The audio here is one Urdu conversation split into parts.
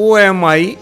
OMI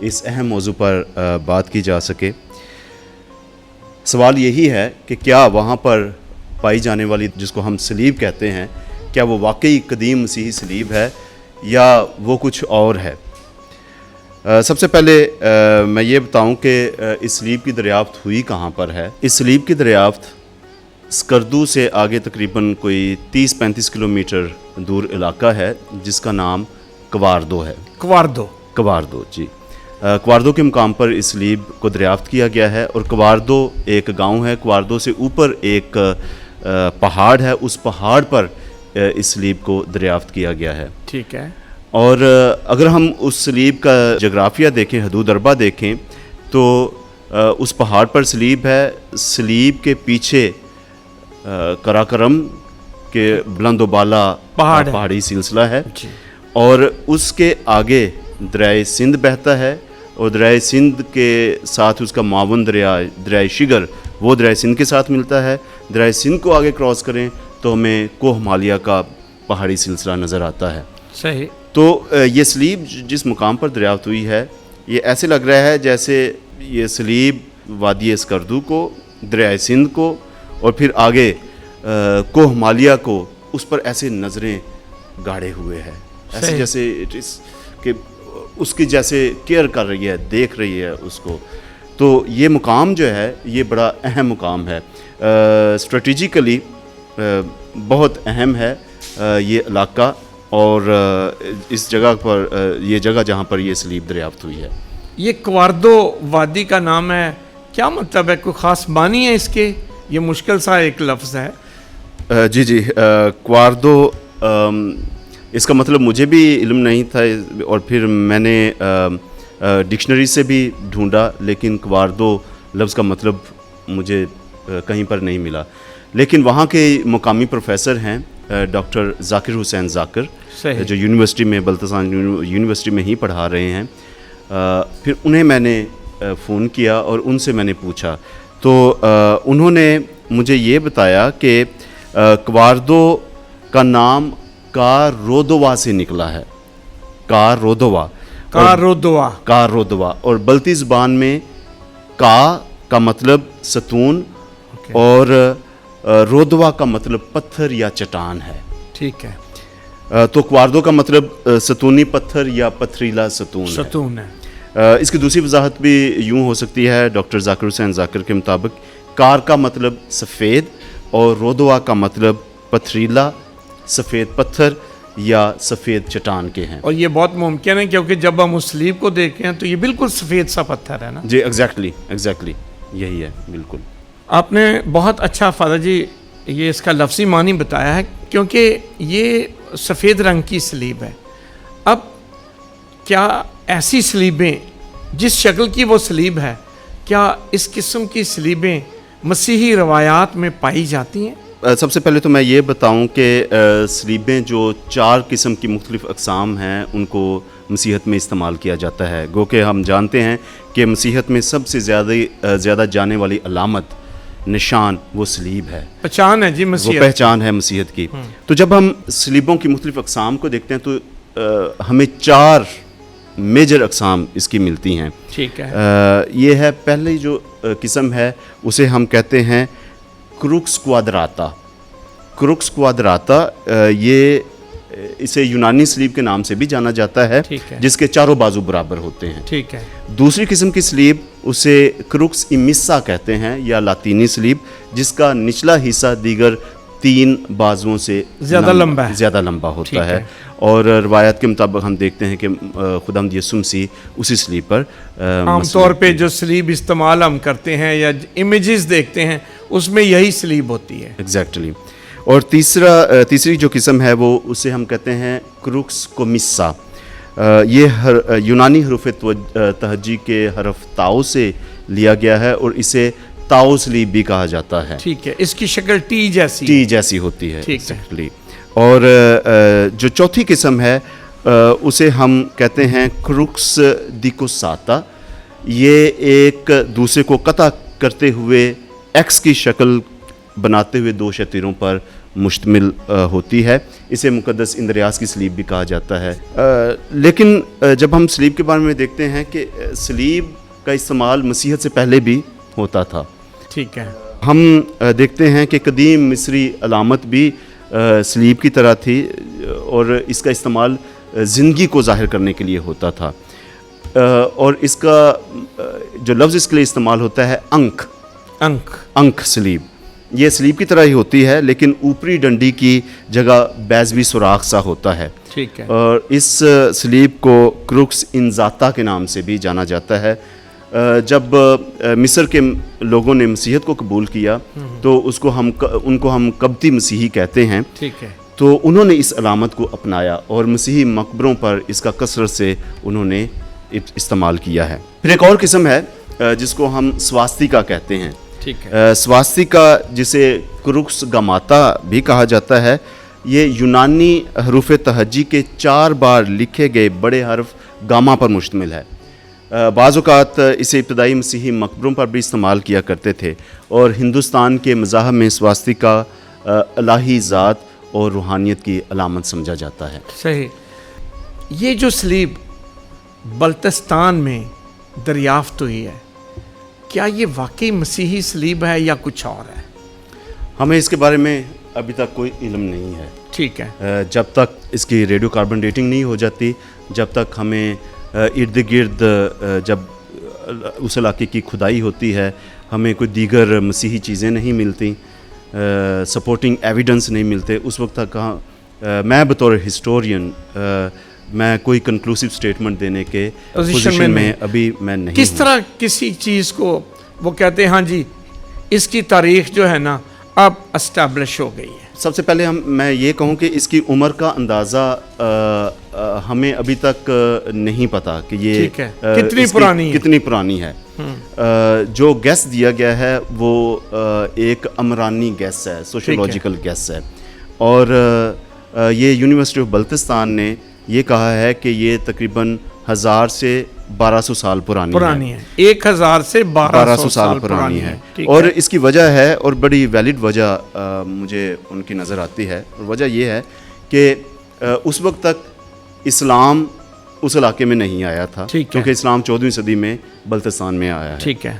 اس اہم موضوع پر بات کی جا سکے. سوال یہی ہے کہ کیا وہاں پر پائی جانے والی جس کو ہم صلیب کہتے ہیں, کیا وہ واقعی قدیم مسیحی صلیب ہے یا وہ کچھ اور ہے. سب سے پہلے میں یہ بتاؤں کہ اس صلیب کی دریافت ہوئی کہاں پر ہے. اس صلیب کی دریافت اسکردو سے آگے تقریباً کوئی 30-35 کلومیٹر دور علاقہ ہے جس کا نام کواردو ہے. کواردو جی. کواردو کے مقام پر اس صلیب کو دریافت کیا گیا ہے, اور کواردو ایک گاؤں ہے. کواردو سے اوپر ایک پہاڑ ہے, اس پہاڑ پر اس صلیب کو دریافت کیا گیا ہے. ٹھیک ہے. اور اگر ہم اس صلیب کا جغرافیہ دیکھیں, حدود اربع دیکھیں, تو اس پہاڑ پر صلیب ہے. صلیب کے پیچھے کراکرم کے بلند و بالا پہاڑی سلسلہ ہے, اور اس کے آگے دریائے سندھ بہتا ہے, اور دریائے سندھ کے ساتھ اس کا معاون دریائے شگر وہ دریائے سندھ کے ساتھ ملتا ہے. دریائے سندھ کو آگے کراس کریں تو ہمیں کوہ مالیہ کا پہاڑی سلسلہ نظر آتا ہے. صحیح. تو یہ صلیب جس مقام پر دریافت ہوئی ہے, یہ ایسے لگ رہا ہے جیسے یہ صلیب وادی اسکردو کو, دریائے سندھ کو, اور پھر آگے کوہ مالیہ کو اس پر ایسے نظریں گاڑے ہوئے ہے, ایسے جیسے کہ اس کی جیسے کیئر کر رہی ہے, دیکھ رہی ہے اس کو. تو یہ مقام جو ہے یہ بڑا اہم مقام ہے, اسٹریٹجیکلی بہت اہم ہے یہ علاقہ, اور اس جگہ پر یہ جگہ جہاں پر یہ صلیب دریافت ہوئی ہے. یہ کواردو وادی کا نام ہے, کیا مطلب ہے؟ کوئی خاص معنی ہے اس کے؟ یہ مشکل سا ایک لفظ ہے. جی کواردو, اس کا مطلب مجھے بھی علم نہیں تھا, اور پھر میں نے ڈکشنری سے بھی ڈھونڈا, لیکن کواردو لفظ کا مطلب مجھے کہیں پر نہیں ملا. لیکن وہاں کے مقامی پروفیسر ہیں ڈاکٹر ذاکر حسین ذاکر, جو یونیورسٹی میں بلتستان یونیورسٹی میں ہی پڑھا رہے ہیں. پھر انہیں میں نے فون کیا اور ان سے میں نے پوچھا, تو انہوں نے مجھے یہ بتایا کہ کواردو کا نام کارودوا سے نکلا ہے. کارودوا, اور بلتی زبان میں کا مطلب ستون, اور رودوا کا مطلب پتھر یا چٹان ہے. ٹھیک ہے. تو کواردو کا مطلب ستونی پتھر یا پتھریلا ستون ہے. اس کی دوسری وضاحت بھی یوں ہو سکتی ہے ڈاکٹر ذاکر حسین ذاکر کے مطابق, کار کا مطلب سفید اور رودوا کا مطلب پتھریلا, سفید پتھر یا سفید چٹان کے ہیں. اور یہ بہت ممکن ہے کیونکہ جب ہم اس صلیب کو دیکھیں تو یہ بالکل سفید سا پتھر ہے نا. جی ایگزیکٹلی یہی ہے بالکل. آپ نے بہت اچھا فادر جی یہ اس کا لفظی معنی بتایا ہے, کیونکہ یہ سفید رنگ کی صلیب ہے. اب کیا ایسی صلیبیں جس شکل کی وہ صلیب ہے, کیا اس قسم کی صلیبیں مسیحی روایات میں پائی جاتی ہیں؟ سب سے پہلے تو میں یہ بتاؤں کہ صلیبیں جو 4 قسم کی مختلف اقسام ہیں ان کو مسیحت میں استعمال کیا جاتا ہے. گو کہ ہم جانتے ہیں کہ مسیحت میں سب سے زیادہ جانے والی علامت, نشان, وہ صلیب ہے, پہچان ہے جی مسیحت, وہ پہچان ہے مسیحت کی. تو جب ہم صلیبوں کی مختلف اقسام کو دیکھتے ہیں تو ہمیں 4 میجر اقسام اس کی ملتی ہیں. ٹھیک ہے. یہ ہے پہلی جو قسم ہے اسے ہم کہتے ہیں کروکس کوادراتا. کروکس کوادراتا یہ اسے یونانی صلیب کے نام سے بھی جانا جاتا ہے, جس کے چاروں بازو برابر ہوتے ہیں. ٹھیک ہے. دوسری قسم کی صلیب اسے کروکس ایمیسا کہتے ہیں یا لاطینی صلیب, جس کا نچلا حصہ دیگر 3 بازوؤں سے زیادہ لمبا ہوتا ہے. اور روایت کے مطابق ہم دیکھتے ہیں کہ خداوند یسوع مسیح اسی صلیب پر عام طور پہ جو صلیب استعمال ہم کرتے ہیں یا امیجز دیکھتے ہیں اس میں یہی صلیب ہوتی ہے. ایگزیکٹلی. اور تیسری جو قسم ہے وہ اسے ہم کہتے ہیں کروکس کومیسا. یہ یونانی حروف تہجی کے حرف تاؤ سے لیا گیا ہے اور اسے تاؤ صلیب بھی کہا جاتا ہے. ٹھیک ہے. اس کی شکل ٹی جیسی ہوتی ہے. ٹھیک ہے. اور جو چوتھی قسم ہے اسے ہم کہتے ہیں کروکس دیکوساتا. یہ ایک دوسرے کو قطع کرتے ہوئے ایکس کی شکل بناتے ہوئے 2 شتیروں پر مشتمل ہوتی ہے. اسے مقدس اندریاس کی صلیب بھی کہا جاتا ہے. لیکن جب ہم صلیب کے بارے میں دیکھتے ہیں کہ صلیب کا استعمال مسیحیت سے پہلے بھی ہوتا تھا. ٹھیک ہے. ہم دیکھتے ہیں کہ قدیم مصری علامت بھی صلیب کی طرح تھی اور اس کا استعمال زندگی کو ظاہر کرنے کے لیے ہوتا تھا. اور اس کا جو لفظ اس کے لیے استعمال ہوتا ہے انک صلیب. یہ صلیب کی طرح ہی ہوتی ہے لیکن اوپری ڈنڈی کی جگہ بیضوی سوراخ سا ہوتا ہے. ٹھیک ہے. اور اس صلیب کو کروکس انزاتا کے نام سے بھی جانا جاتا ہے. جب مصر کے لوگوں نے مسیحیت کو قبول کیا تو ان کو ہم قبطی مسیحی کہتے ہیں. ٹھیک ہے. تو انہوں نے اس علامت کو اپنایا اور مسیحی مقبروں پر اس کا کثرت سے انہوں نے استعمال کیا ہے. پھر ایک اور قسم ہے جس کو ہم سواستیکا کہتے ہیں. ٹھیک ہے. سواستیکا جسے کروکس گاماتا بھی کہا جاتا ہے یہ یونانی حروف تہجی کے 4 بار لکھے گئے بڑے حرف گاما پر مشتمل ہے. بعض اوقات اسے ابتدائی مسیحی مقبروں پر بھی استعمال کیا کرتے تھے اور ہندوستان کے مذاہب میں سواستیکا الہی ذات اور روحانیت کی علامت سمجھا جاتا ہے. صحیح. یہ جو صلیب بلتستان میں دریافت ہوئی ہے کیا یہ واقعی مسیحی صلیب ہے یا کچھ اور ہے؟ ہمیں اس کے بارے میں ابھی تک کوئی علم نہیں ہے. ٹھیک ہے. جب تک اس کی ریڈیو کاربن ڈیٹنگ نہیں ہو جاتی, جب تک ہمیں ارد گرد جب اس علاقے کی کھدائی ہوتی ہے ہمیں کوئی دیگر مسیحی چیزیں نہیں ملتی, سپورٹنگ ایویڈنس نہیں ملتے, اس وقت تک میں بطور ہسٹورین میں کوئی کنکلوسیو سٹیٹمنٹ دینے کے پوزیشن میں ابھی میں نہیں. کس طرح کسی چیز کو وہ کہتے ہیں ہاں جی اس کی تاریخ جو ہے نا اب اسٹیبلش ہو گئی ہے؟ سب سے پہلے میں یہ کہوں کہ اس کی عمر کا اندازہ ہمیں ابھی تک نہیں پتا کہ یہ کتنی پرانی ہے. جو گیس دیا گیا ہے وہ ایک عمرانی گیس ہے, سوشولوجیکل گیس ہے, اور یہ یونیورسٹی آف بلتستان نے یہ کہا ہے کہ یہ تقریباً 1000 سے 1200 سال پرانی ہے. 1000 سے 1200 سال پرانی ہے. اور اس کی وجہ ہے, اور بڑی ویلڈ وجہ مجھے ان کی نظر آتی ہے, اور وجہ یہ ہے کہ اس وقت تک اسلام اس علاقے میں نہیں آیا تھا کیونکہ اسلام 14ویں صدی میں بلتستان میں آیا ہے. ٹھیک ہے.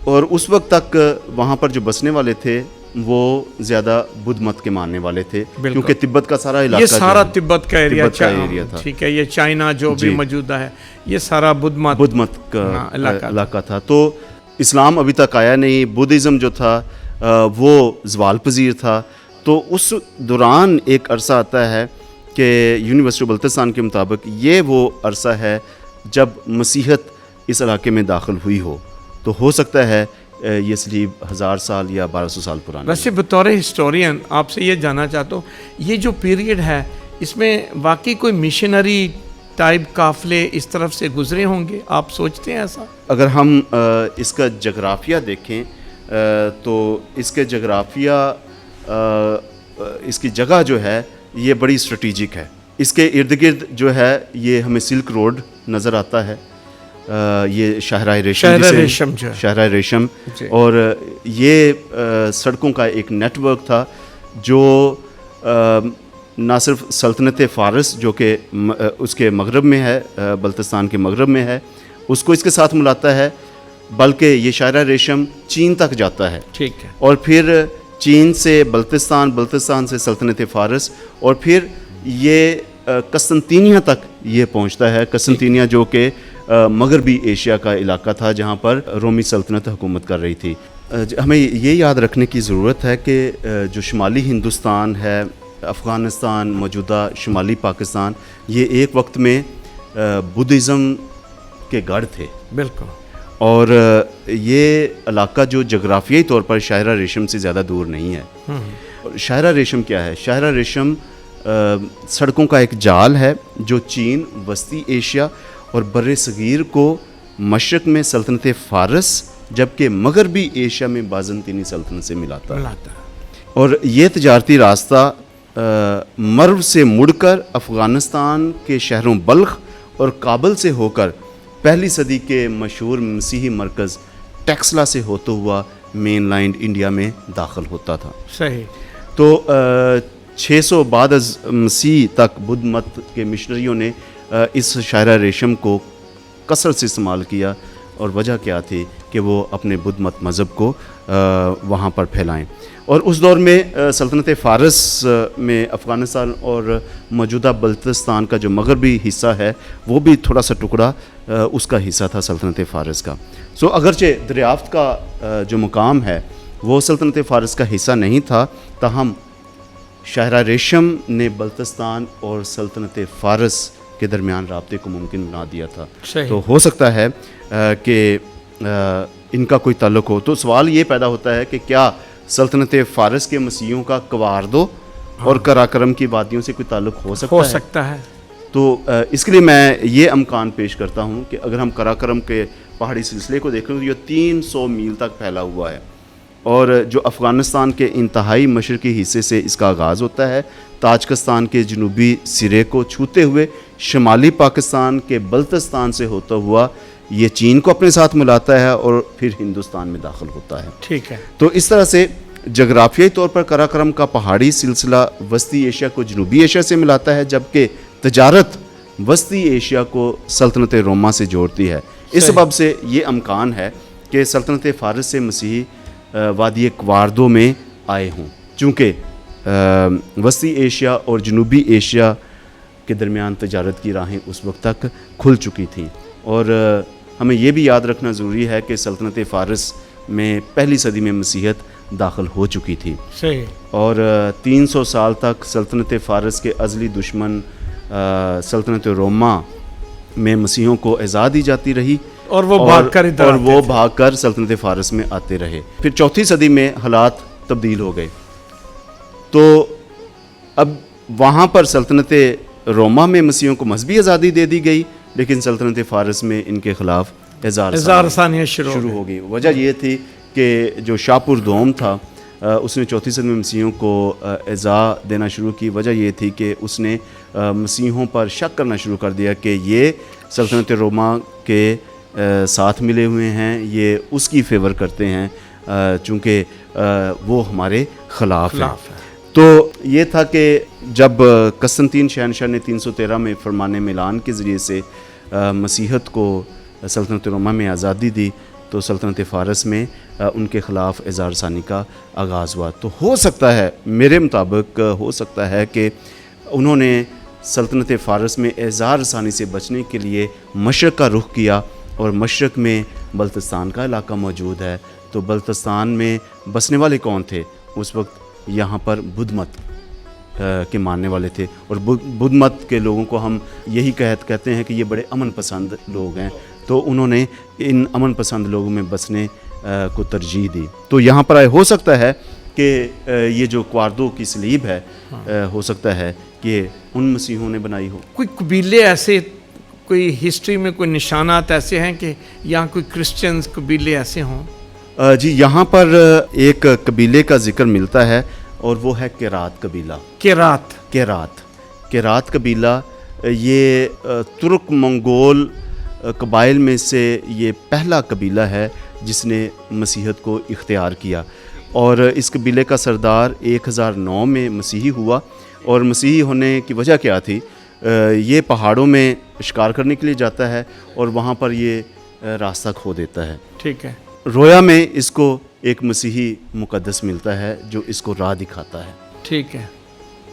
اور اس وقت تک وہاں پر جو بسنے والے تھے وہ زیادہ بدھ مت کے ماننے والے تھے کیونکہ تبت کا سارا علاقہ, یہ سارا تبت کا ایریا تھا. ٹھیک ہے. یہ چائنا جو بھی موجودہ ہے یہ سارا بدھ مت کا علاقہ تھا. تو اسلام ابھی تک آیا نہیں, بدھزم جو تھا وہ زوال پذیر تھا. تو اس دوران ایک عرصہ آتا ہے کہ یونیورسٹی بلتستان کے مطابق یہ وہ عرصہ ہے جب مسیحیت اس علاقے میں داخل ہوئی ہو. تو ہو سکتا ہے یہ صلیب 1000 سال یا 1200 سال پرانا. ویسے بطور ہسٹورین آپ سے یہ جاننا چاہتا ہوں یہ جو پیریڈ ہے اس میں واقعی کوئی مشنری ٹائپ قافلے اس طرف سے گزرے ہوں گے, آپ سوچتے ہیں ایسا؟ اگر ہم اس کا جغرافیہ دیکھیں تو اس کے جغرافیہ اس کی جگہ جو ہے یہ بڑی اسٹریٹجک ہے. اس کے ارد گرد جو ہے یہ ہمیں سلک روڈ نظر آتا ہے, یہ شاہراہ ریشم اور یہ سڑکوں کا ایک نیٹ ورک تھا جو نہ صرف سلطنت فارس جو کہ اس کے مغرب میں ہے, بلتستان کے مغرب میں ہے, اس کو اس کے ساتھ ملاتا ہے, بلکہ یہ شاہراہ ریشم چین تک جاتا ہے. ٹھیک ہے. اور پھر چین سے بلتستان سے سلطنت فارس, اور پھر یہ قسطنطینیہ تک یہ پہنچتا ہے. قسطنطینیہ جو کہ مغربی ایشیا کا علاقہ تھا جہاں پر رومی سلطنت حکومت کر رہی تھی. ہمیں یہ یاد رکھنے کی ضرورت ہے کہ جو شمالی ہندوستان ہے, افغانستان, موجودہ شمالی پاکستان, یہ ایک وقت میں بدھزم کے گڑھ تھے. بالکل. اور یہ علاقہ جو جغرافیائی طور پر شاہراہ ریشم سے زیادہ دور نہیں ہے. شاہراہ ریشم کیا ہے؟ شاہراہ ریشم سڑکوں کا ایک جال ہے جو چین, وسطی ایشیا اور بر صغیر کو مشرق میں سلطنت فارس جبکہ مغربی ایشیا میں بازنطینی سلطنت سے ملاتا ہے. اور یہ تجارتی راستہ مرو سے مڑ کر افغانستان کے شہروں بلخ اور کابل سے ہو کر پہلی صدی کے مشہور مسیحی مرکز ٹیکسلا سے ہوتا ہوا مین لائن انڈیا میں داخل ہوتا تھا. صحیح. تو 600 بعد از مسیح تک بدھ مت کے مشنریوں نے اس شاہراہ ریشم کو کثرت سے استعمال کیا، اور وجہ کیا تھی کہ وہ اپنے بدھ مت مذہب کو وہاں پر پھیلائیں. اور اس دور میں سلطنت فارس میں افغانستان اور موجودہ بلتستان کا جو مغربی حصہ ہے وہ بھی تھوڑا سا ٹکڑا اس کا حصہ تھا سلطنت فارس کا. اگرچہ دریافت کا جو مقام ہے وہ سلطنت فارس کا حصہ نہیں تھا، تاہم شاہراہ ریشم نے بلتستان اور سلطنت فارس کے درمیان رابطے کو ممکن بنا دیا تھا. تو ہو سکتا ہے کہ ان کا کوئی تعلق ہو. تو سوال یہ پیدا ہوتا ہے کہ کیا سلطنت فارس کے مسیحیوں کا کواردو اور کراکرم کی وادیوں سے کوئی تعلق ہو سکتا ہے؟ تو اس کے لیے میں یہ امکان پیش کرتا ہوں کہ اگر ہم کراکرم کے پہاڑی سلسلے کو دیکھیں تو یہ 300 میل تک پھیلا ہوا ہے، اور جو افغانستان کے انتہائی مشرقی حصے سے اس کا آغاز ہوتا ہے، تاجکستان کے جنوبی سرے کو چھوتے ہوئے شمالی پاکستان کے بلتستان سے ہوتا ہوا یہ چین کو اپنے ساتھ ملاتا ہے اور پھر ہندوستان میں داخل ہوتا ہے. ٹھیک ہے. تو اس طرح سے جغرافیائی طور پر کراکرم کا پہاڑی سلسلہ وسطی ایشیا کو جنوبی ایشیا سے ملاتا ہے، جبکہ تجارت وسطی ایشیا کو سلطنت روما سے جوڑتی ہے. اس سبب سے یہ امکان ہے کہ سلطنت فارس سے مسیحی وادی کواردو میں آئے ہوں، چونکہ وسطی ایشیا اور جنوبی ایشیا کے درمیان تجارت کی راہیں اس وقت تک کھل چکی تھیں. اور ہمیں یہ بھی یاد رکھنا ضروری ہے کہ سلطنت فارس میں پہلی صدی میں مسیحیت داخل ہو چکی تھی. صحیح. اور 300 سال تک سلطنت فارس کے ازلی دشمن سلطنت روما میں مسیحیوں کو اعزا دی جاتی رہی، اور وہ بھاگ کر سلطنت فارس میں آتے رہے. پھر 4 صدی میں حالات تبدیل ہو گئے، تو اب وہاں پر سلطنت روما میں مسیحیوں کو مذہبی آزادی دے دی گئی، لیکن سلطنت فارس میں ان کے خلاف اظہار ثانیہ شروع ہو گئی. وجہ یہ تھی کہ جو شاپور دوم تھا اس نے 4 صدی میں مسیحیوں کو اعزا دینا شروع کی. وجہ یہ تھی کہ اس نے مسیحیوں پر شک کرنا شروع کر دیا کہ یہ سلطنت روما کے ساتھ ملے ہوئے ہیں، یہ اس کی فیور کرتے ہیں چونکہ وہ ہمارے خلاف ہیں. تو یہ تھا کہ جب قسطنطین شہنشاہ نے 313 میں فرمان ملان کے ذریعے سے مسیحیت کو سلطنت روما میں آزادی دی، تو سلطنت فارس میں ان کے خلاف اظہار ثانی کا آغاز ہوا. تو ہو سکتا ہے، میرے مطابق ہو سکتا ہے کہ انہوں نے سلطنت فارس میں اظہار ثانی سے بچنے کے لیے مشرق کا رخ کیا، اور مشرق میں بلتستان کا علاقہ موجود ہے. تو بلتستان میں بسنے والے کون تھے اس وقت؟ یہاں پر بدھ مت کے ماننے والے تھے، اور بدھ مت کے لوگوں کو ہم یہی کہتے ہیں کہ یہ بڑے امن پسند لوگ ہیں. تو انہوں نے ان امن پسند لوگوں میں بسنے کو ترجیح دی. تو یہاں پر ہو سکتا ہے کہ یہ جو کواردو کی صلیب ہے ہو سکتا ہے کہ ان مسیحوں نے بنائی ہو. کوئی قبیلے ایسے، کوئی ہسٹری میں کوئی نشانات ایسے ہیں کہ یہاں کوئی کرسچنز قبیلے ایسے ہوں؟ جی، یہاں پر ایک قبیلے کا ذکر ملتا ہے، اور وہ ہے کیرات قبیلہ. کیرات قبیلہ یہ ترک منگول قبائل میں سے یہ پہلا قبیلہ ہے جس نے مسیحیت کو اختیار کیا. اور اس قبیلے کا سردار 1009 میں مسیحی ہوا. اور مسیحی ہونے کی وجہ کیا تھی؟ یہ پہاڑوں میں شکار کرنے کے لیے جاتا ہے اور وہاں پر یہ راستہ کھو دیتا ہے. ٹھیک ہے. رویا میں اس کو ایک مسیحی مقدس ملتا ہے جو اس کو راہ دکھاتا ہے. ٹھیک ہے.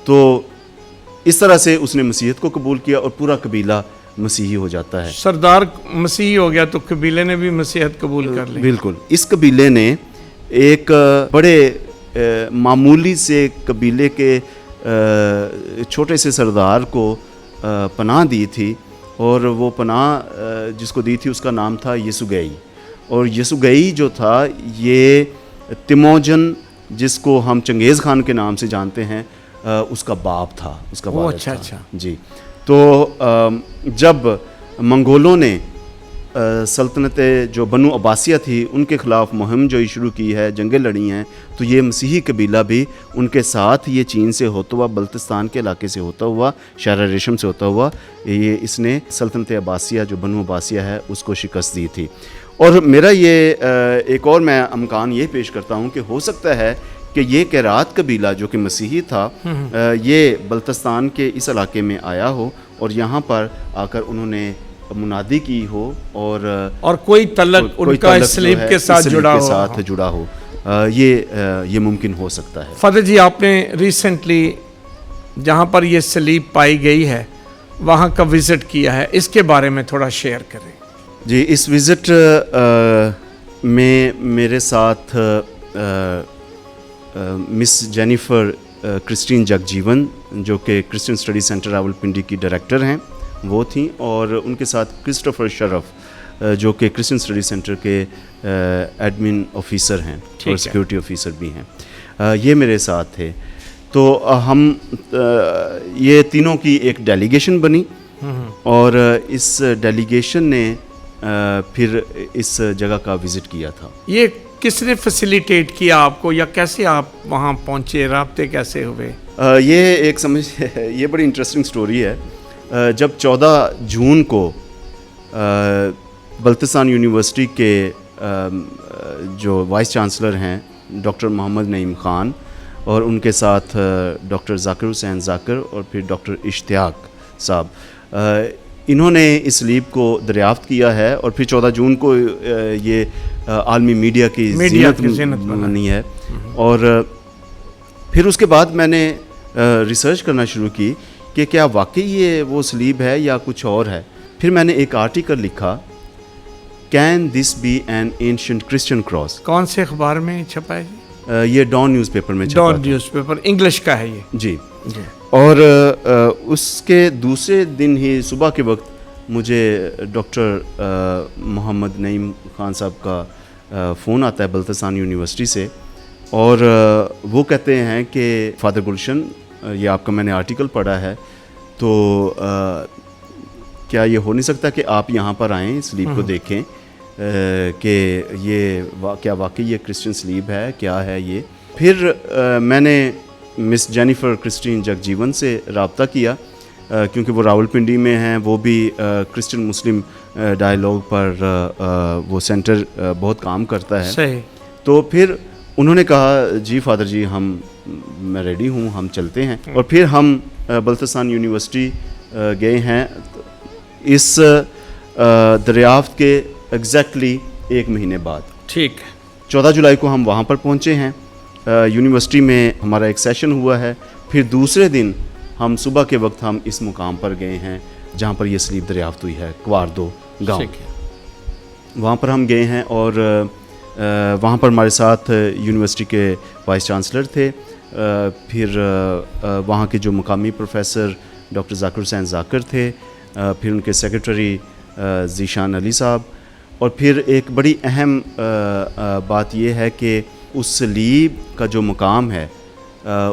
تو اس طرح سے اس نے مسیحیت کو قبول کیا اور پورا قبیلہ مسیحی ہو جاتا ہے. سردار مسیحی ہو گیا تو قبیلے نے بھی مسیحیت قبول کر لی. بالکل. اس قبیلے نے ایک بڑے معمولی سے قبیلے کے چھوٹے سے سردار کو پناہ دی تھی، اور وہ پناہ جس کو دی تھی اس کا نام تھا یسوگئی. اور یسوگئی جو تھا یہ تیموجن، جس کو ہم چنگیز خان کے نام سے جانتے ہیں، اس کا باپ تھا، اس کا والد تھا. اچھا. جی. تو جب منگولوں نے سلطنت جو بنو عباسیہ تھی ان کے خلاف مہم جوئی شروع کی ہے، جنگیں لڑی ہیں، تو یہ مسیحی قبیلہ بھی ان کے ساتھ یہ چین سے ہوتا ہوا، بلتستان کے علاقے سے ہوتا ہوا، شاہراہ ریشم سے ہوتا ہوا، یہ اس نے سلطنت عباسیہ جو بنو عباسیہ ہے اس کو شکست دی تھی. اور میرا یہ ایک اور میں امکان یہ پیش کرتا ہوں کہ ہو سکتا ہے کہ یہ قیرات قبیلہ جو کہ مسیحی تھا یہ بلتستان کے اس علاقے میں آیا ہو اور یہاں پر آ کر انہوں نے منادی کی ہو اور کوئی تعلق ان کا اسلیب کے ساتھ جڑا ہو یہ ممکن ہو سکتا ہے. فادر جی آپ نے ریسنٹلی جہاں پر یہ سلیب پائی گئی ہے وہاں کا وزٹ کیا ہے, اس کے بارے میں تھوڑا شیئر کریں. جی اس وزٹ میں میرے ساتھ مس جینیفر کرسٹین جگجیون جو کہ کرسچن اسٹڈی سینٹر راولپنڈی کی ڈائریکٹر ہیں وہ تھیں, اور ان کے ساتھ کرسٹوفر شرف جو کہ کرسچن اسٹڈی سینٹر کے ایڈمن آفیسر ہیں اور سیکورٹی آفیسر بھی ہیں, یہ میرے ساتھ تھے. تو ہم یہ تینوں کی ایک ڈیلیگیشن بنی اور اس ڈیلیگیشن نے پھر اس جگہ کا وزٹ کیا تھا. یہ کس نے فیسیلیٹیٹ کیا آپ کو, یا کیسے آپ وہاں پہنچے, رابطے کیسے ہوئے؟ یہ ایک یہ بڑی انٹرسٹنگ سٹوری ہے. جب 14 جون کو بلتستان یونیورسٹی کے جو وائس چانسلر ہیں ڈاکٹر محمد نعیم خان اور ان کے ساتھ ڈاکٹر ذاکر حسین ذاکر اور پھر ڈاکٹر اشتیاق صاحب, انہوں نے اس سلیب کو دریافت کیا ہے اور پھر 14 جون کو یہ عالمی میڈیا کی زینت بنی ہے. اور پھر اس کے بعد میں نے ریسرچ کرنا شروع کی کہ کیا واقعی یہ وہ سلیب ہے یا کچھ اور ہے. پھر میں نے ایک آرٹیکل لکھا, can this be an ancient Christian cross. کون سے اخبار میں چھپا ہے جی؟ یہ ڈان نیوز پیپر میں چھپا. ڈان نیوز پیپر انگلش کا ہے یہ. جی. اور اس کے دوسرے دن ہی صبح کے وقت مجھے ڈاکٹر محمد نعیم خان صاحب کا فون آتا ہے بلتستان یونیورسٹی سے, اور وہ کہتے ہیں کہ فادر گلشن یہ آپ کا میں نے آرٹیکل پڑھا ہے, تو کیا یہ ہو نہیں سکتا کہ آپ یہاں پر آئیں سلیب کو دیکھیں کہ یہ کیا واقعی یہ کرسچن سلیب ہے, کیا ہے یہ. پھر میں نے مس جینیفر کرسٹین جگجیون سے رابطہ کیا کیونکہ وہ راولپنڈی میں ہیں, وہ بھی کرسچن مسلم ڈائیلاگ پر وہ سینٹر بہت کام کرتا ہے. صحیح. تو پھر انہوں نے کہا جی فادر جی میں ریڈی ہوں, ہم چلتے ہیں. اور پھر ہم بلتستان یونیورسٹی گئے ہیں اس دریافت کے ایگزیکٹلی 1 مہینے بعد. ٹھیک. 14 جولائی کو ہم وہاں پر پہنچے ہیں. یونیورسٹی میں ہمارا ایک سیشن ہوا ہے. پھر دوسرے دن ہم صبح کے وقت ہم اس مقام پر گئے ہیں جہاں پر یہ سلیب دریافت ہوئی ہے, کواردو گاؤں. وہاں پر ہم گئے ہیں اور وہاں پر ہمارے ساتھ یونیورسٹی کے وائس چانسلر تھے, پھر وہاں کے جو مقامی پروفیسر ڈاکٹر ذاکر حسین ذاکر تھے, پھر ان کے سیکرٹری ذیشان علی صاحب, اور پھر ایک بڑی اہم بات یہ ہے کہ اس سلیب کا جو مقام ہے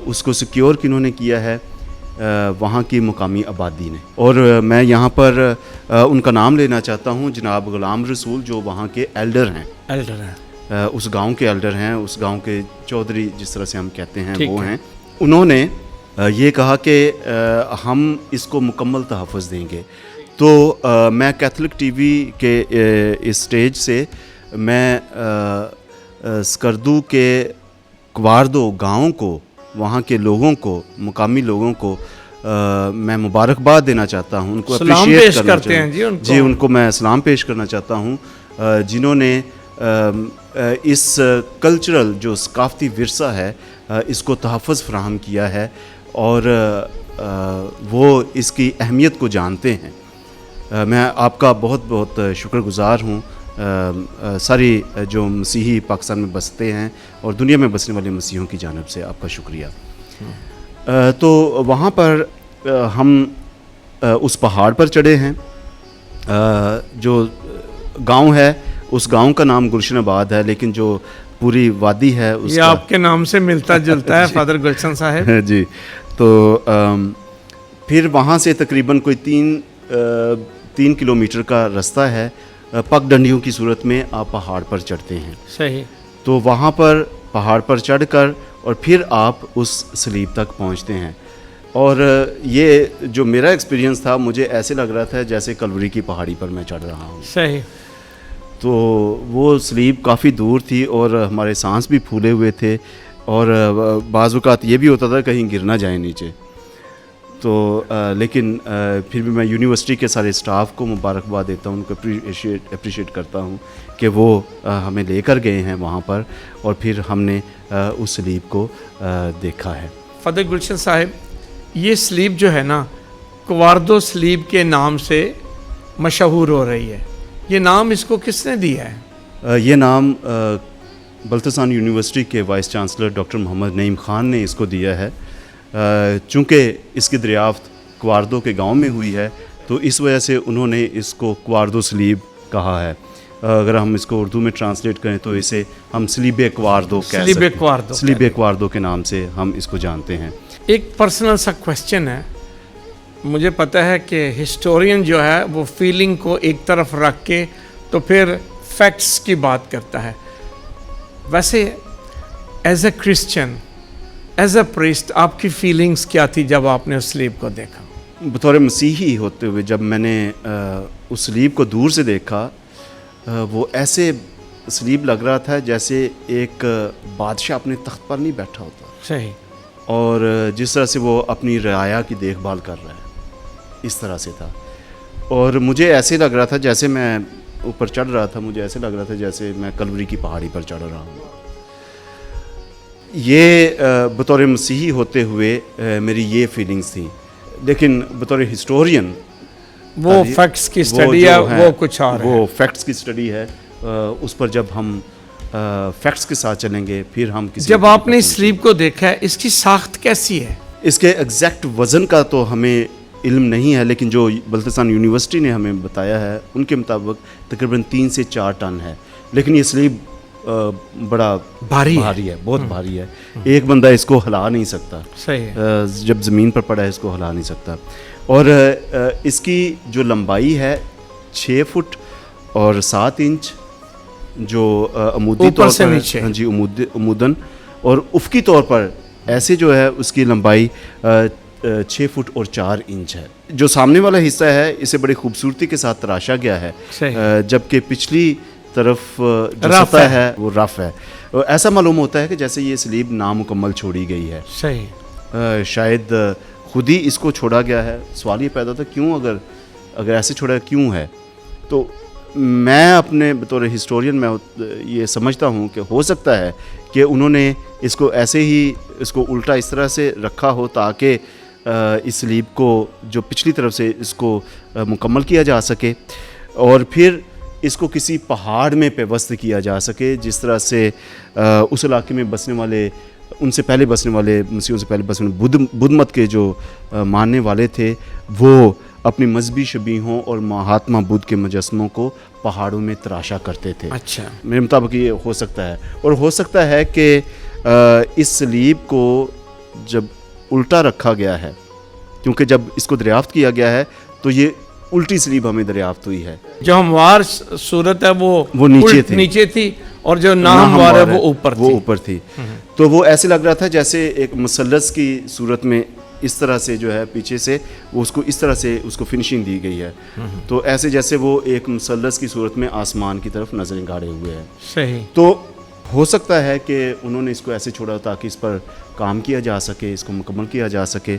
اس کو سیکیور کنہوں نے کیا ہے, وہاں کی مقامی آبادی نے. اور میں یہاں پر ان کا نام لینا چاہتا ہوں, جناب غلام رسول جو وہاں کے ایلڈر ہیں, اس گاؤں کے ایلڈر ہیں, اس گاؤں کے چودھری جس طرح سے ہم کہتے ہیں وہ ہیں. انہوں نے یہ کہا کہ ہم اس کو مکمل تحفظ دیں گے. تو میں کیتھولک ٹی وی کے اس سٹیج سے میں سکردو کے کواردو گاؤں کو, وہاں کے لوگوں کو, مقامی لوگوں کو میں مبارکباد دینا چاہتا ہوں, ان کو اپریشیٹ کرنا چاہتا ہوں. جی ان کو میں سلام پیش کرنا چاہتا ہوں جنہوں نے اس کلچرل جو ثقافتی ورثہ ہے اس کو تحفظ فراہم کیا ہے, اور وہ اس کی اہمیت کو جانتے ہیں. میں آپ کا بہت بہت شکر گزار ہوں, ساری جو مسیحی پاکستان میں بستے ہیں اور دنیا میں بسنے والے مسیحیوں کی جانب سے آپ کا شکریہ. تو وہاں پر ہم اس پہاڑ پر چڑھے ہیں, جو گاؤں ہے اس گاؤں کا نام گلشن آباد ہے, لیکن جو پوری وادی ہے اس کا آپ کے نام سے ملتا جلتا ہے فادر گلشن صاحب. جی. تو پھر وہاں سے تقریباً کوئی 3 کلومیٹر کا رستہ ہے, پگ ڈنڈیوں کی صورت میں آپ پہاڑ پر چڑھتے ہیں. صحیح. تو وہاں پر پہاڑ پر چڑھ کر اور پھر آپ اس سلیب تک پہنچتے ہیں. اور یہ جو میرا ایکسپیرینس تھا, مجھے ایسے لگ رہا تھا جیسے کلوری کی پہاڑی پر میں چڑھ رہا ہوں. صحیح. تو وہ سلیب کافی دور تھی اور ہمارے سانس بھی پھولے ہوئے تھے, اور بعض اوقات یہ بھی ہوتا تھا کہیں گر نہ جائیں نیچے. تو لیکن پھر بھی میں یونیورسٹی کے سارے اسٹاف کو مبارکباد دیتا ہوں, ان کو اپریشیٹ کرتا ہوں کہ وہ ہمیں لے کر گئے ہیں وہاں پر, اور پھر ہم نے اس سلیب کو دیکھا ہے. فادر گلشن صاحب, یہ سلیب جو ہے نا کوارڈو سلیب کے نام سے مشہور ہو رہی ہے, یہ نام اس کو کس نے دیا ہے؟ یہ نام بلتستان یونیورسٹی کے وائس چانسلر ڈاکٹر محمد نعیم خان نے اس کو دیا ہے. چونکہ اس کی دریافت کوارڈو کے گاؤں میں ہوئی ہے تو اس وجہ سے انہوں نے اس کو کوارڈو سلیب کہا ہے. اگر ہم اس کو اردو میں ٹرانسلیٹ کریں تو اسے ہم سلیب کوارڈو کہہ سکتے ہیں. سلیب کوارڈو کے نام سے ہم اس کو جانتے ہیں. ایک پرسنل سا کویسچن ہے, مجھے پتہ ہے کہ ہسٹورین جو ہے وہ فیلنگ کو ایک طرف رکھ کے تو پھر فیکٹس کی بات کرتا ہے. ویسے as a Christian, as a priest, آپ کی فیلنگس کیا تھی جب آپ نے اس سلیب کو دیکھا؟ بطور مسیحی ہوتے ہوئے جب میں نے اس سلیب کو دور سے دیکھا, وہ ایسے سلیب لگ رہا تھا جیسے ایک بادشاہ اپنے تخت پر نہیں بیٹھا ہوتا. صحیح. اور جس طرح سے وہ اپنی رعایا کی دیکھ بھال کر رہا ہے, اس طرح سے تھا. اور مجھے ایسے لگ رہا تھا جیسے میں اوپر چڑھ رہا تھا, مجھے ایسے لگ رہا تھا جیسے میں کلوری کی پہاڑی پر چڑھ رہا ہوں. یہ بطور مسیحی ہوتے ہوئے میری یہ فیلنگز تھیں. لیکن بطور ہسٹورین وہ فیکٹس کی سٹڈی ہے, وہ کچھ اور ہے. وہ فیکٹس کی سٹڈی ہے, اس پر جب ہم فیکٹس کے ساتھ چلیں گے پھر ہم کسی. جب آپ نے اس سلیب کو دیکھا ہے, اس کی ساخت کیسی ہے؟ اس کے ایگزیکٹ وزن کا تو ہمیں علم نہیں ہے, لیکن جو بلتستان یونیورسٹی نے ہمیں بتایا ہے ان کے مطابق تقریباً 3 سے 4 ٹن ہے. لیکن یہ سلیب بڑا بھاری ہے, بہت بھاری ہے. ایک بندہ اس کو ہلا نہیں سکتا. صحیح. جب زمین پر پڑا ہے اس کو ہلا نہیں سکتا. اور اس کی جو لمبائی ہے 6 فٹ اور 7 انچ جو عمودی طور پر, ہاں جی, عمودن, اور افقی طور پر ایسے جو ہے اس کی لمبائی 6 فٹ اور 4 انچ ہے. جو سامنے والا حصہ ہے اسے بڑی خوبصورتی کے ساتھ تراشا گیا ہے, جبکہ پچھلی طرف جو سطح ہے وہ رف ہے. ایسا معلوم ہوتا ہے کہ جیسے یہ سلیب نامکمل چھوڑی گئی ہے. صحیح. شاید خود ہی اس کو چھوڑا گیا ہے. سوال یہ پیدا تھا کیوں, اگر ایسے چھوڑا کیوں ہے. تو میں اپنے بطور ہسٹورین میں یہ سمجھتا ہوں کہ ہو سکتا ہے کہ انہوں نے اس کو ایسے ہی اس کو الٹا اس طرح سے رکھا ہو تاکہ اس سلیب کو جو پچھلی طرف سے اس کو مکمل کیا جا سکے, اور پھر اس کو کسی پہاڑ میں پیوست کیا جا سکے, جس طرح سے اس علاقے میں بسنے والے, ان سے پہلے بسنے والے, مسیحوں سے پہلے بسنے والے بدھ مت کے جو ماننے والے تھے وہ اپنی مذہبی شبیہوں اور مہاتما بدھ کے مجسموں کو پہاڑوں میں تراشا کرتے تھے. اچھا. میرے مطابق یہ ہو سکتا ہے. اور ہو سکتا ہے کہ اس سلیب کو جب الٹا رکھا گیا ہے, کیونکہ جب اس کو دریافت کیا گیا ہے تو یہ الٹی سلیب ہمیں دریافت ہوئی ہے. جو ہموار صورت ہے وہ نیچے تھی, اور جو ناہموار ہے وہ اوپر تھی. تو وہ ایسے لگ رہا تھا جیسے ایک مثلث کی صورت میں اس طرح سے جو ہے پیچھے سے وہ اس کو اس طرح سے اس کو فنشنگ دی گئی ہے. تو ایسے جیسے وہ ایک مثلث کی صورت میں آسمان کی طرف نظریں گاڑے ہوئے ہیں. صحیح. تو ہو سکتا ہے کہ انہوں نے اس کو ایسے چھوڑا تاکہ اس پر کام کیا جا سکے, اس کو مکمل کیا جا سکے.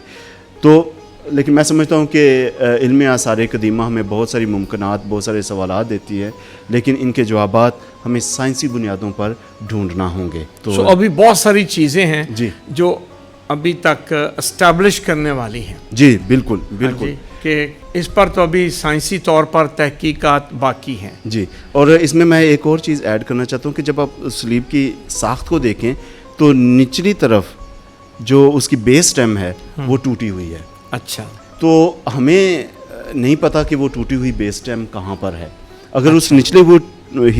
تو لیکن میں سمجھتا ہوں کہ علم آثار قدیمہ ہمیں بہت ساری ممکنات, بہت سارے سوالات دیتی ہے, لیکن ان کے جوابات ہمیں سائنسی بنیادوں پر ڈھونڈنا ہوں گے. تو ابھی بہت ساری چیزیں ہیں جی جو ابھی تک اسٹیبلش کرنے والی ہیں. جی بالکل بالکل. کہ اس پر تو ابھی سائنسی طور پر تحقیقات باقی ہیں. جی. اور اس میں ایک اور چیز ایڈ کرنا چاہتا ہوں کہ جب آپ سلیب کی ساخت کو دیکھیں تو نچلی طرف جو اس کی بیس اسٹیم ہے وہ ٹوٹی ہوئی ہے. اچھا. تو ہمیں نہیں پتا کہ وہ ٹوٹی ہوئی بیس اسٹیم کہاں پر ہے. اگر اس نچلے وہ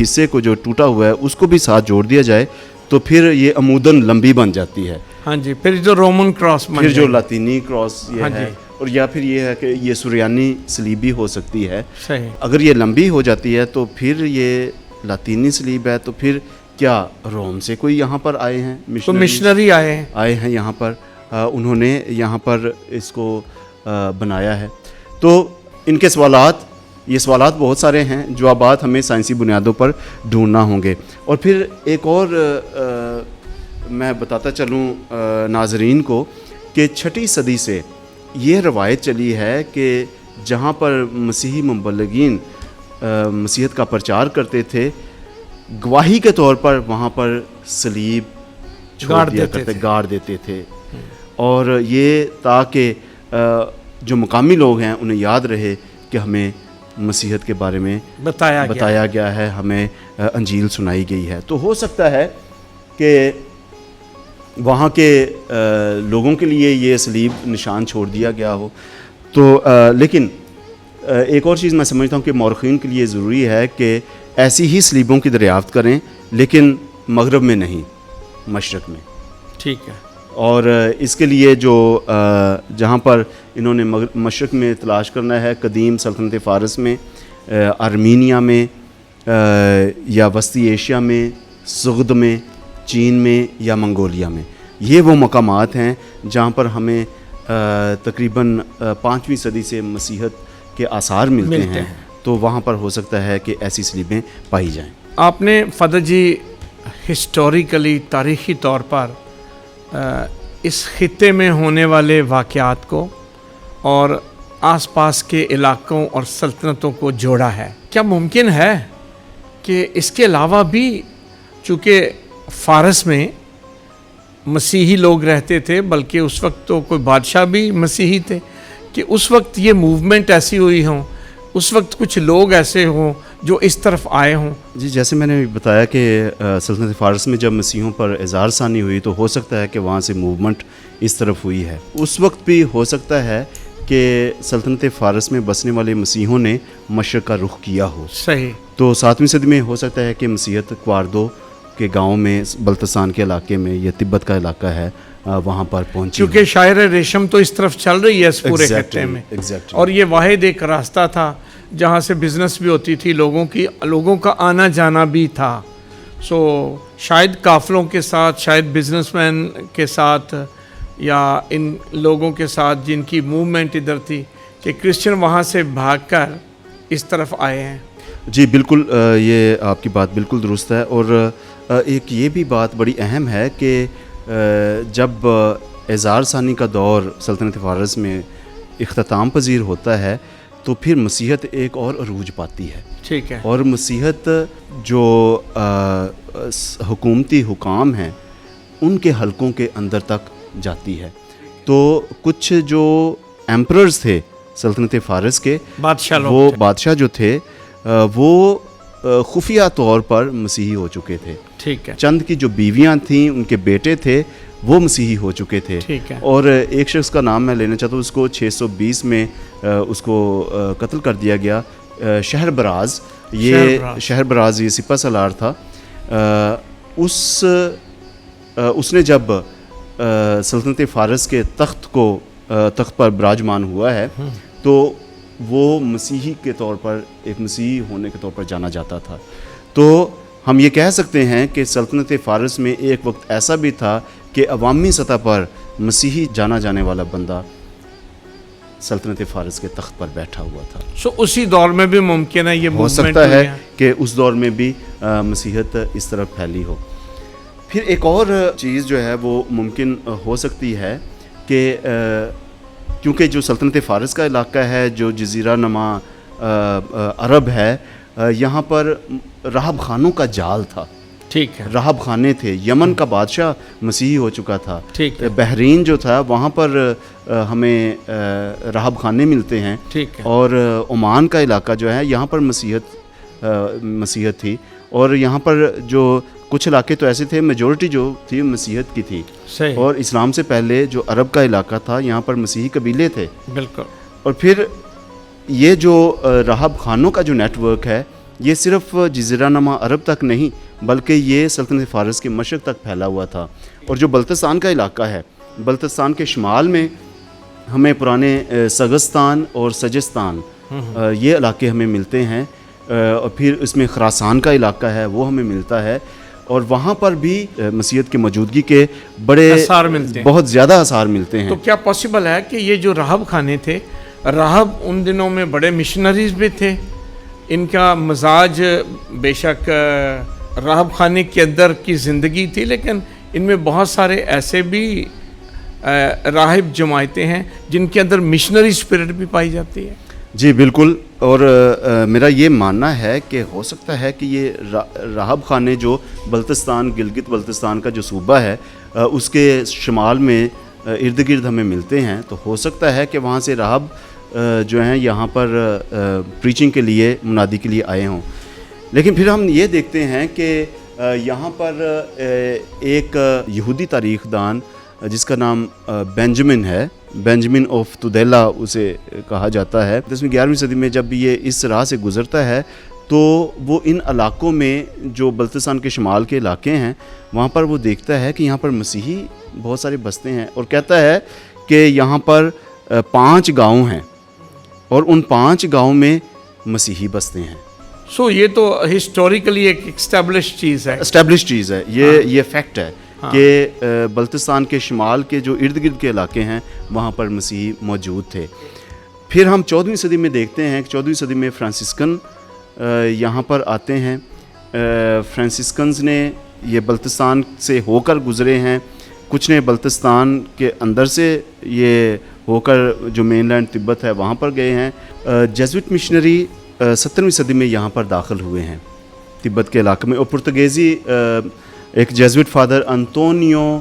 حصے کو جو ٹوٹا ہوا ہے اس کو بھی ساتھ جوڑ دیا جائے تو پھر یہ عموداً لمبی بن جاتی ہے. ہاں جی. پھر جو رومن کراس, پھر جو لاطینی کراس یہ ہے, اور یا پھر یہ ہے کہ یہ سریانی سلیب بھی ہو سکتی ہے. صحیح. اگر یہ لمبی ہو جاتی ہے تو پھر یہ لاطینی سلیب ہے. تو پھر کیا روم سے کوئی یہاں پر آئے ہیں, مشنری آئے ہیں یہاں پر, انہوں نے یہاں پر اس کو بنایا ہے. تو ان کے یہ سوالات بہت سارے ہیں, جوابات ہمیں سائنسی بنیادوں پر ڈھونڈنا ہوں گے. اور پھر ایک اور میں بتاتا چلوں ناظرین کو کہ 6 صدی سے یہ روایت چلی ہے کہ جہاں پر مسیحی مبلغین مسیحت کا پرچار کرتے تھے، گواہی کے طور پر وہاں پر صلیب گاڑ دیتے تھے، اور یہ تاکہ جو مقامی لوگ ہیں انہیں یاد رہے کہ ہمیں مسیحت کے بارے میں بتایا گیا ہے، ہمیں انجیل سنائی گئی ہے۔ تو ہو سکتا ہے کہ وہاں کے لوگوں کے لیے یہ صلیب نشان چھوڑ دیا گیا ہو۔ تو لیکن ایک اور چیز میں سمجھتا ہوں کہ مورخین کے لیے ضروری ہے کہ ایسی ہی صلیبوں کی دریافت کریں، لیکن مغرب میں نہیں، مشرق میں۔ ٹھیک ہے۔ اور اس کے لیے جو جہاں پر انہوں نے مشرق میں تلاش کرنا ہے، قدیم سلطنت فارس میں، آرمینیا میں، یا وسطی ایشیا میں، سغد میں، چین میں یا منگولیا میں، یہ وہ مقامات ہیں جہاں پر ہمیں تقریباً 5ویں صدی سے مسیحت کے آثار ملتے ہیں۔ تو وہاں پر ہو سکتا ہے کہ ایسی صلیبیں پائی جائیں۔ آپ نے فدر جی ہسٹوریکلی، تاریخی طور پر اس خطے میں ہونے والے واقعات کو اور آس پاس کے علاقوں اور سلطنتوں کو جوڑا ہے۔ کیا ممکن ہے کہ اس کے علاوہ بھی، چونکہ فارس میں مسیحی لوگ رہتے تھے، بلکہ اس وقت تو کوئی بادشاہ بھی مسیحی تھے، کہ اس وقت یہ موومنٹ ایسی ہوئی ہوں، اس وقت کچھ لوگ ایسے ہوں جو اس طرف آئے ہوں؟ جی، جیسے میں نے بتایا کہ سلطنت فارس میں جب مسیحوں پر اظہار ثانی ہوئی تو ہو سکتا ہے کہ وہاں سے موومنٹ اس طرف ہوئی ہے۔ اس وقت بھی ہو سکتا ہے کہ سلطنت فارس میں بسنے والے مسیحوں نے مشرق کا رخ کیا ہو۔ صحیح۔ تو 7ویں صدی میں ہو سکتا ہے کہ مسیحت کوارڈو کے گاؤں میں، بلتستان کے علاقے میں، یہ تبت کا علاقہ ہے، وہاں پر پہنچی، کیونکہ شاعر ریشم تو اس طرف چل رہی ہے اس پورے خطے میں، اور یہ واحد ایک راستہ تھا جہاں سے بزنس بھی ہوتی تھی، لوگوں کا آنا جانا بھی تھا۔ سو شاید قافلوں کے ساتھ، شاید بزنس مین کے ساتھ، یا ان لوگوں کے ساتھ جن کی موومنٹ ادھر تھی، کہ کرسچن وہاں سے بھاگ کر اس طرف آئے ہیں۔ جی بالکل، یہ آپ کی بات بالکل درست ہے۔ اور ایک یہ بھی بات بڑی اہم ہے کہ جب اظہار ثانی کا دور سلطنت فارس میں اختتام پذیر ہوتا ہے تو پھر مسیحت ایک اور عروج پاتی ہے۔ ٹھیک ہے۔ اور مسیحت جو حکومتی حکام ہیں ان کے حلقوں کے اندر تک جاتی ہے۔ تو کچھ جو ایمپررز تھے سلطنت فارس کے، وہ بادشاہ جو تھے وہ خفیہ طور پر مسیحی ہو چکے تھے۔ ٹھیک ہے۔ چند کی جو بیویاں تھیں، ان کے بیٹے تھے، وہ مسیحی ہو چکے تھے۔ ٹھیک ہے۔ اور ایک شخص کا نام میں لینا چاہتا ہوں، اس کو 620 میں اس کو قتل کر دیا گیا، شہر براز یہ سپہ سالار تھا۔ اس نے جب سلطنت فارس کے تخت پر براجمان ہوا ہے تو وہ مسیحی کے طور پر، ایک مسیحی ہونے کے طور پر جانا جاتا تھا۔ تو ہم یہ کہہ سکتے ہیں کہ سلطنت فارس میں ایک وقت ایسا بھی تھا کہ عوامی سطح پر مسیحی جانا جانے والا بندہ سلطنت فارس کے تخت پر بیٹھا ہوا تھا۔ سو اسی دور میں بھی ممکن ہے، یہ ہو سکتا ہے کہ اس دور میں بھی مسیحت اس طرف پھیلی ہو۔ پھر ایک اور چیز جو ہے وہ ممکن ہو سکتی ہے کہ کیونکہ جو سلطنت فارس کا علاقہ ہے، جو جزیرہ نما عرب ہے، یہاں پر راہب خانوں کا جال تھا۔ ٹھیک ہے۔ راہب خانے تھے۔ یمن کا بادشاہ مسیحی ہو چکا تھا۔ ٹھیک ہے۔ بحرین جو تھا وہاں پر ہمیں راہب خانے ملتے ہیں۔ ٹھیک ہے۔ اور عمان کا علاقہ جو ہے یہاں پر مسیحت تھی، اور یہاں پر جو کچھ علاقے تو ایسے تھے، میجورٹی جو تھی مسیحت کی تھی۔ صحیح۔ اور اسلام سے پہلے جو عرب کا علاقہ تھا یہاں پر مسیحی قبیلے تھے۔ بالکل۔ اور پھر یہ جو راہب خانوں کا جو نیٹ ورک ہے یہ صرف جزیرہ نما عرب تک نہیں بلکہ یہ سلطنت فارس کے مشرق تک پھیلا ہوا تھا۔ اور جو بلتستان کا علاقہ ہے، بلتستان کے شمال میں ہمیں پرانے سگستان اور سجستان یہ علاقے ہمیں ملتے ہیں، اور پھر اس میں خراسان کا علاقہ ہے وہ ہمیں ملتا ہے، اور وہاں پر بھی مسیحت کی موجودگی کے بڑے بہت زیادہ آثار ملتے ہیں۔ تو کیا پاسبل ہے کہ یہ جو راہب خانے تھے، راہب ان دنوں میں بڑے مشنریز بھی تھے، ان کا مزاج بے شک راہب خانے کے اندر کی زندگی تھی، لیکن ان میں بہت سارے ایسے بھی راہب جماعتیں ہیں جن کے اندر مشنری اسپرٹ بھی پائی جاتی ہے. جی بالکل. اور میرا یہ ماننا ہے کہ ہو سکتا ہے کہ یہ راہب خانے جو بلتستان گلگت بلتستان کا جو صوبہ ہے اس کے شمال میں ارد گرد ہمیں ملتے ہیں, تو ہو سکتا ہے کہ وہاں سے راہب جو ہیں یہاں پر پریچنگ کے لیے منادی کے لیے آئے ہوں. لیکن پھر ہم یہ دیکھتے ہیں کہ یہاں پر ایک یہودی تاریخ دان جس کا نام بینجمن ہے, بینجمن آف تودیلا اسے کہا جاتا ہے, 10ویں 11ویں صدی میں جب یہ اس راہ سے گزرتا ہے تو وہ ان علاقوں میں جو بلتستان کے شمال کے علاقے ہیں وہاں پر وہ دیکھتا ہے کہ یہاں پر مسیحی بہت سارے بستے ہیں, اور کہتا ہے کہ یہاں پر 5 گاؤں ہیں اور ان 5 گاؤں میں مسیحی بستے ہیں. سو یہ تو ہسٹوریکلی ایک اسٹیبلش چیز ہے, یہ فیکٹ ہے کہ بلتستان کے شمال کے جو ارد گرد کے علاقے ہیں وہاں پر مسیحی موجود تھے. پھر ہم 14ویں صدی میں دیکھتے ہیں کہ 14ویں صدی میں فرانسسکن یہاں پر آتے ہیں. فرانسسکنز نے یہ بلتستان سے ہو کر گزرے ہیں, کچھ نے بلتستان کے اندر سے یہ ہو کر جو مین لینڈ تبت ہے وہاں پر گئے ہیں. جیزوٹ مشنری 17ویں صدی میں یہاں پر داخل ہوئے ہیں تبت کے علاقے میں, اور پرتگیزی ایک جیزوٹ فادر انطونیو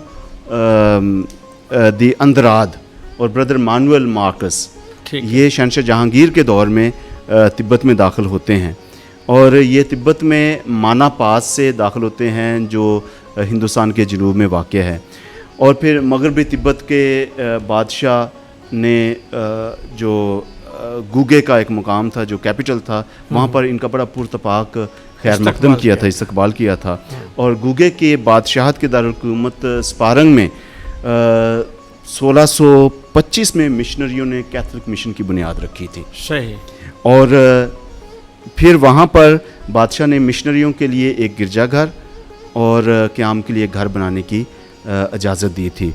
دی اندراد اور بردر مانویل مارکس یہ شہنشاہ جہانگیر کے دور میں تبت میں داخل ہوتے ہیں, اور یہ تبت میں مانا پاس سے داخل ہوتے ہیں جو ہندوستان کے جنوب میں واقع ہے. اور پھر مغربی تبت کے بادشاہ نے جو گوگے کا ایک مقام تھا جو کیپٹل تھا وہاں پر ان کا بڑا پرتپاک خیر مقدم کیا تھا, استقبال کیا تھا, اور گوگے کے بادشاہت کے دارالحکومت سپارنگ میں 1625 میں مشنریوں نے کیتھولک مشن کی بنیاد رکھی تھی. صحیح. اور پھر وہاں پر بادشاہ نے مشنریوں کے لیے ایک گرجا گھر اور قیام کے لیے گھر بنانے کی اجازت دی تھی.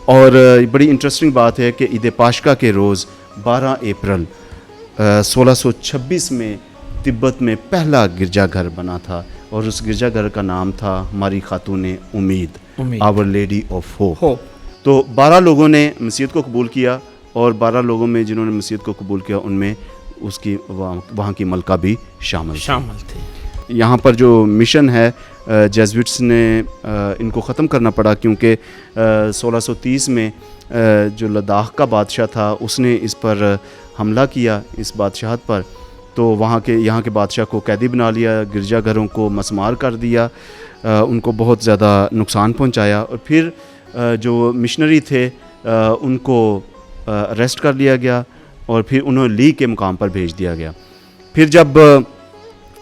اور بڑی انٹرسٹنگ بات ہے کہ عید پاشکا کے روز 12 اپریل 1626 میں تبت میں پہلا گرجا گھر بنا تھا, اور اس گرجا گھر کا نام تھا ہماری خاتون امید, آور لیڈی آف ہوپ. تو 12 لوگوں نے مسیحیت کو قبول کیا, اور 12 لوگوں میں جنہوں نے مسیحیت کو قبول کیا ان میں اس کی وہاں کی ملکہ بھی شامل تھی. یہاں پر جو مشن ہے جیزوٹس نے ان کو ختم کرنا پڑا, کیونکہ 1630 میں جو لداخ کا بادشاہ تھا اس نے اس پر حملہ کیا, اس بادشاہت پر, تو یہاں کے بادشاہ کو قیدی بنا لیا, گرجا گھروں کو مسمار کر دیا, ان کو بہت زیادہ نقصان پہنچایا. اور پھر جو مشنری تھے ان کو اریسٹ کر لیا گیا اور پھر انہیں لی کے مقام پر بھیج دیا گیا. پھر جب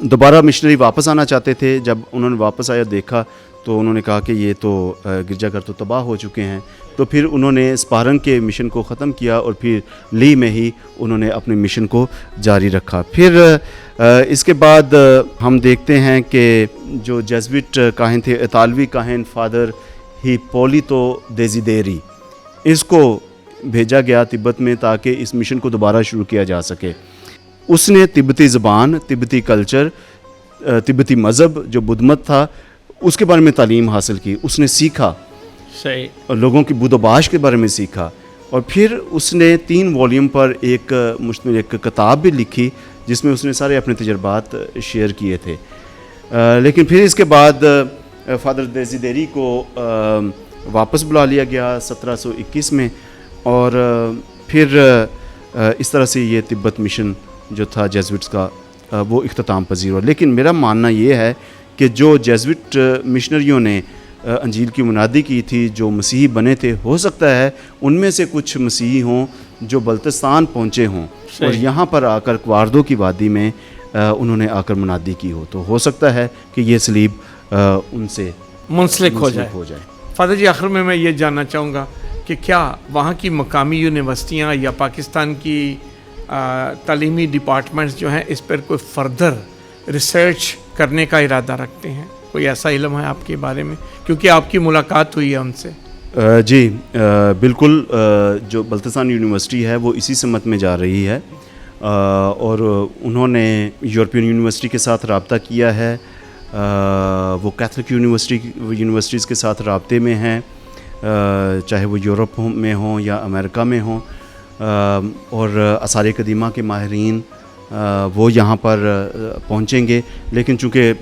دوبارہ مشنری واپس آنا چاہتے تھے, جب انہوں نے واپس آیا دیکھا تو انہوں نے کہا کہ یہ تو گرجا گھر تو تباہ ہو چکے ہیں, تو پھر انہوں نے سپارنگ کے مشن کو ختم کیا اور پھر لی میں ہی انہوں نے اپنے مشن کو جاری رکھا. پھر اس کے بعد ہم دیکھتے ہیں کہ جو جیزوٹ کاہن تھے, اطالوی کاہن فادر ہیپولیتو دیزیدیری, اس کو بھیجا گیا تبت میں تاکہ اس مشن کو دوبارہ شروع کیا جا سکے. اس نے تبتی زبان, تبتی کلچر, تبتی مذہب جو بدھ مت تھا اس کے بارے میں تعلیم حاصل کی, اس نے سیکھا, صحیح, اور لوگوں کی بود و باش کے بارے میں سیکھا. اور پھر اس نے 3 والیوم پر ایک مشتمل ایک کتاب بھی لکھی جس میں اس نے سارے اپنے تجربات شیئر کیے تھے. لیکن پھر اس کے بعد فادر دیزیدیری کو واپس بلا لیا گیا 1721 میں, اور پھر اس طرح سے یہ تبت مشن جو تھا جیزوٹس کا وہ اختتام پذیر ہوا. لیکن میرا ماننا یہ ہے کہ جو جیزوٹ مشنریوں نے انجیل کی منادی کی تھی, جو مسیحی بنے تھے, ہو سکتا ہے ان میں سے کچھ مسیحی ہوں جو بلتستان پہنچے ہوں اور یہاں پر آ کر کواردو کی وادی میں انہوں نے آ کر منادی کی ہو, تو ہو سکتا ہے کہ یہ سلیب ان سے منسلک ہو جائے. فادر جی, آخر میں یہ جاننا چاہوں گا کہ کیا وہاں کی مقامی یونیورسٹیاں یا پاکستان کی تعلیمی ڈپارٹمنٹس جو ہیں اس پر کوئی فردر ریسرچ کرنے کا ارادہ رکھتے ہیں؟ کوئی ایسا علم ہے آپ کے بارے میں, کیونکہ آپ کی ملاقات ہوئی ہے ان سے؟ جی بالکل, جو بلتستان یونیورسٹی ہے وہ اسی سمت میں جا رہی ہے, اور انہوں نے یورپین یونیورسٹی کے ساتھ رابطہ کیا ہے, وہ کیتھولک یونیورسٹیز کے ساتھ رابطے میں ہیں، چاہے وہ یورپ میں ہوں یا امریکہ میں ہوں، اور آثار قدیمہ کے ماہرین وہ یہاں پر پہنچیں گے، لیکن چونکہ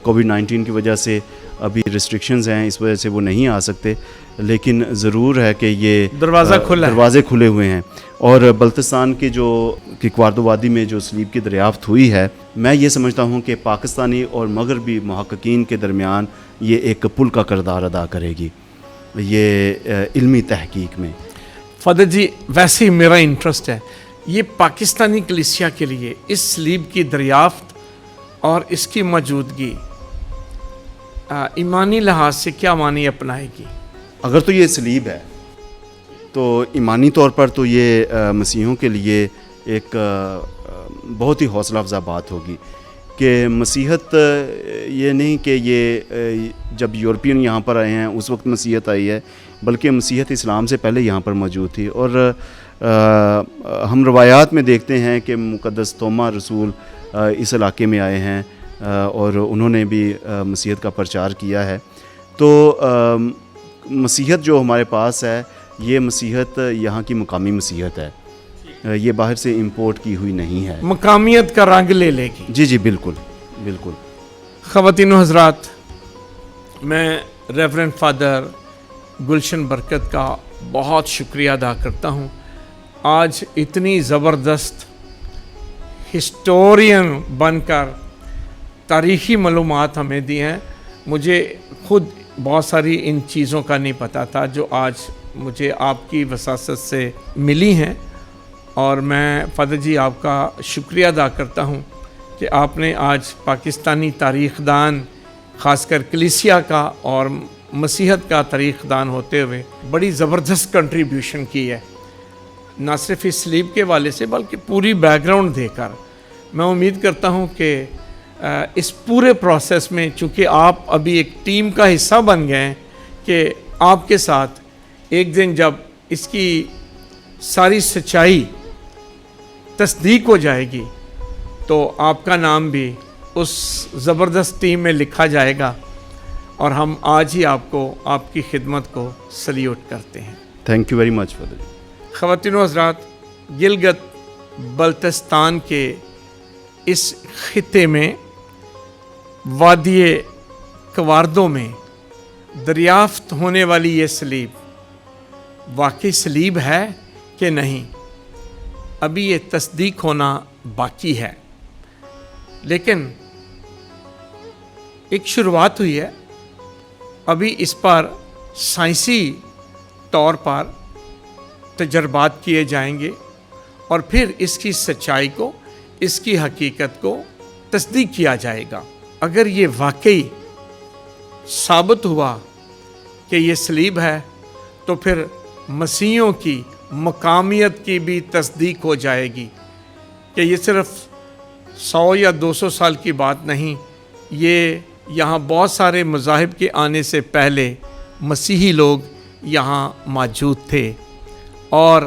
کووڈ-19 کی وجہ سے ابھی ریسٹرکشنز ہیں، اس وجہ سے وہ نہیں آ سکتے، لیکن ضرور ہے کہ یہ دروازے کھلے ہوئے ہیں۔ اور بلتستان کے جو ککواردو وادی میں جو سلیب کی دریافت ہوئی ہے، میں یہ سمجھتا ہوں کہ پاکستانی اور مغربی محققین کے درمیان یہ ایک پل کا کردار ادا کرے گی یہ علمی تحقیق میں۔ فادر جی، ویسے ہی میرا انٹرسٹ ہے، یہ پاکستانی کلیسیا کے لیے اس سلیب کی دریافت اور اس کی موجودگی ایمانی لحاظ سے کیا معنی اپنائے گی؟ اگر تو یہ سلیب ہے تو ایمانی طور پر تو یہ مسیحیوں کے لیے ایک بہت ہی حوصلہ افزا بات ہوگی کہ مسیحت یہ نہیں کہ یہ جب یورپین یہاں پر آئے ہیں اس وقت مسیحت آئی ہے، بلکہ مسیحت اسلام سے پہلے یہاں پر موجود تھی۔ اور ہم روایات میں دیکھتے ہیں کہ مقدس توما رسول اس علاقے میں آئے ہیں اور انہوں نے بھی مسیحت کا پرچار کیا ہے۔ تو مسیحت جو ہمارے پاس ہے، یہ مسیحت یہاں کی مقامی مسیحت ہے، یہ باہر سے امپورٹ کی ہوئی نہیں ہے، مقامیت کا رنگ لے لے گی۔ جی جی بالکل بالکل۔ خواتین و حضرات، میں ریورنڈ فادر گلشن برکت کا بہت شکریہ ادا کرتا ہوں، آج اتنی زبردست ہسٹورین بن کر تاریخی معلومات ہمیں دی ہیں۔ مجھے خود بہت ساری ان چیزوں کا نہیں پتہ تھا جو آج مجھے آپ کی وساست سے ملی ہیں، اور میں فادر جی آپ کا شکریہ ادا کرتا ہوں کہ آپ نے آج پاکستانی تاریخ دان، خاص کر کلیسیا کا اور مسیحت کا تاریخ دان ہوتے ہوئے بڑی زبردست کنٹریبیوشن کی ہے، نہ صرف اس سلیب کے والے سے بلکہ پوری بیک گراؤنڈ دے کر۔ میں امید کرتا ہوں کہ اس پورے پروسیس میں، چونکہ آپ ابھی ایک ٹیم کا حصہ بن گئے ہیں، کہ آپ کے ساتھ ایک دن جب اس کی ساری سچائی تصدیق ہو جائے گی تو آپ کا نام بھی اس زبردست ٹیم میں لکھا جائے گا، اور ہم آج ہی آپ کو، آپ کی خدمت کو سلیوٹ کرتے ہیں۔ Thank you very much father. خواتین و حضرات، گلگت بلتستان کے اس خطے میں وادی کواردو میں دریافت ہونے والی یہ سلیب واقعی سلیب ہے کہ نہیں، ابھی یہ تصدیق ہونا باقی ہے، لیکن ایک شروعات ہوئی ہے۔ ابھی اس پر سائنسی طور پر تجربات کیے جائیں گے، اور پھر اس کی سچائی کو، اس کی حقیقت کو تصدیق کیا جائے گا۔ اگر یہ واقعی ثابت ہوا کہ یہ سلیب ہے تو پھر مسیحیوں کی مقامیت کی بھی تصدیق ہو جائے گی کہ یہ صرف 100 یا 200 سال کی بات نہیں، یہ یہاں بہت سارے مذاہب کے آنے سے پہلے مسیحی لوگ یہاں موجود تھے، اور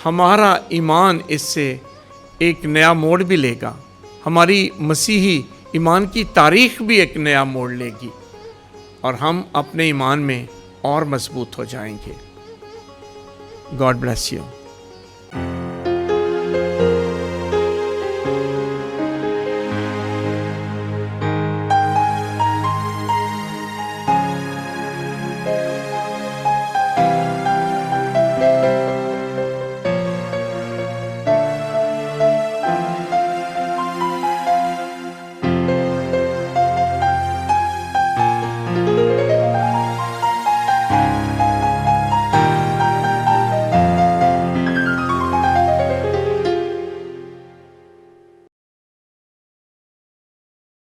ہمارا ایمان اس سے ایک نیا موڑ بھی لے گا، ہماری مسیحی ایمان کی تاریخ بھی ایک نیا موڑ لے گی، اور ہم اپنے ایمان میں اور مضبوط ہو جائیں گے۔ God bless you.